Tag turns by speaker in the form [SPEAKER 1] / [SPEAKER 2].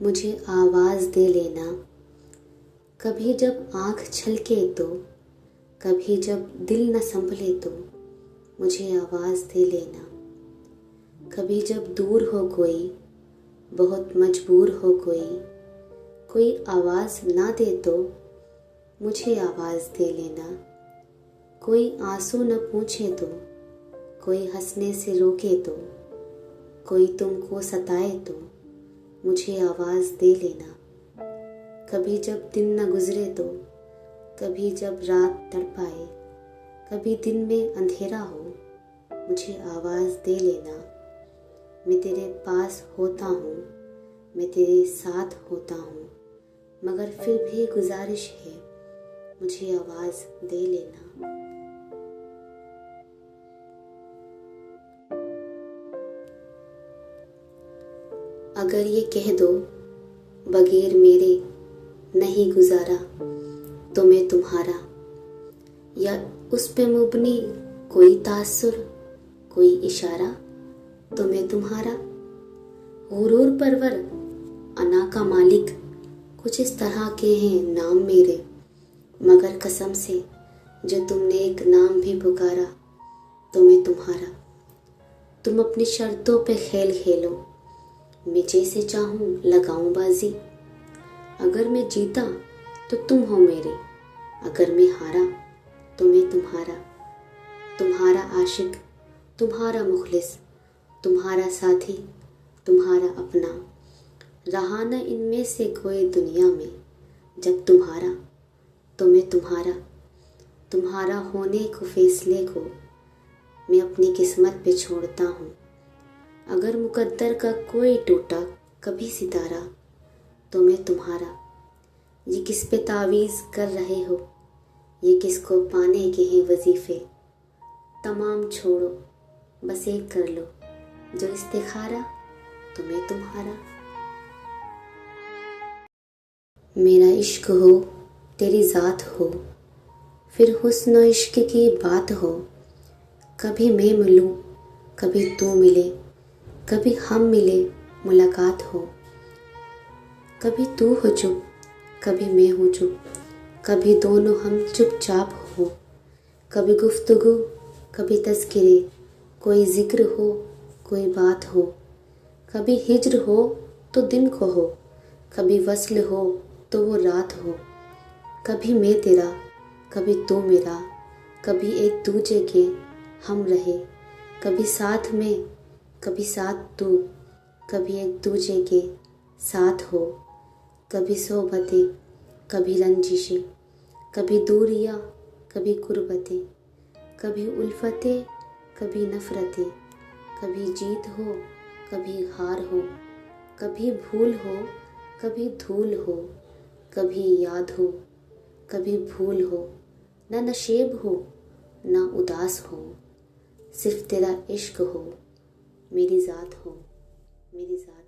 [SPEAKER 1] मुझे आवाज़ दे लेना, कभी जब आँख छलके तो, कभी जब दिल न संभले तो मुझे आवाज़ दे लेना। कभी जब दूर हो कोई, बहुत मजबूर हो कोई आवाज़ ना दे तो मुझे आवाज़ दे लेना। कोई आंसू न पूछे तो, कोई हंसने से रोके तो, कोई तुमको सताए तो मुझे आवाज़ दे लेना। कभी जब दिन न गुजरे तो, कभी जब रात तड़पाए, कभी दिन में अंधेरा हो मुझे आवाज़ दे लेना। मैं तेरे पास होता हूँ, मैं तेरे साथ होता हूँ, मगर फिर भी गुजारिश है, मुझे आवाज़ दे लेना। अगर ये कह दो बगैर मेरे नहीं गुजारा तो मैं तुम्हारा, या उस पे मुबनी कोई तासुर कोई इशारा तो मैं तुम्हारा। गुरूर परवर अना का मालिक कुछ इस तरह के हैं नाम मेरे, मगर कसम से जो तुमने एक नाम भी पुकारा तो मैं तुम्हारा। तुम अपनी शर्तों पे खेल खेलो, मैं जैसे चाहूँ लगाऊं बाजी। अगर मैं जीता तो तुम हो मेरे, अगर मैं हारा तो मैं तुम्हारा। तुम्हारा आशिक, तुम्हारा मुखलिस, तुम्हारा साथी, तुम्हारा अपना। रहा न इनमें से कोई दुनिया में, जब तुम्हारा तो मैं तुम्हारा। तुम्हारा होने को फैसले को मैं अपनी किस्मत पे छोड़ता हूँ। अगर मुकद्दर का कोई टूटा कभी सितारा तो मैं तुम्हारा। ये किस पे तावीज़ कर रहे हो, ये किसको पाने के हैं वजीफे। तमाम छोड़ो, बस एक कर लो जो इस्तिखारा तो मैं तुम्हारा। मेरा इश्क हो तेरी ज़ात हो, फिर हुस्न इश्क की बात हो। कभी मैं मिलूं कभी तू मिले, कभी हम मिले मुलाकात हो। कभी तू हो चुप कभी मैं हूँ चुप, कभी दोनों हम चुपचाप हो। कभी गुफ्तगू कभी तज़किरे, कोई ज़िक्र हो कोई बात हो। कभी हिज्र हो तो दिन को हो, कभी वस्ल हो तो वो रात हो। कभी मैं तेरा कभी तू मेरा, कभी एक दूजे के हम रहे। कभी साथ में कभी साथ तू, कभी एक दूजे के साथ हो। कभी सोबतें कभी रंजिशें, कभी दूरियां कभी कुर्बतें, कभी उल्फतें कभी नफ़रतें। कभी जीत हो कभी हार हो, कभी भूल हो कभी धूल हो। कभी याद हो कभी भूल हो, ना नशेब हो ना उदास हो। सिर्फ तेरा इश्क हो, मेरी ज़ात हो, मेरी ज़ात।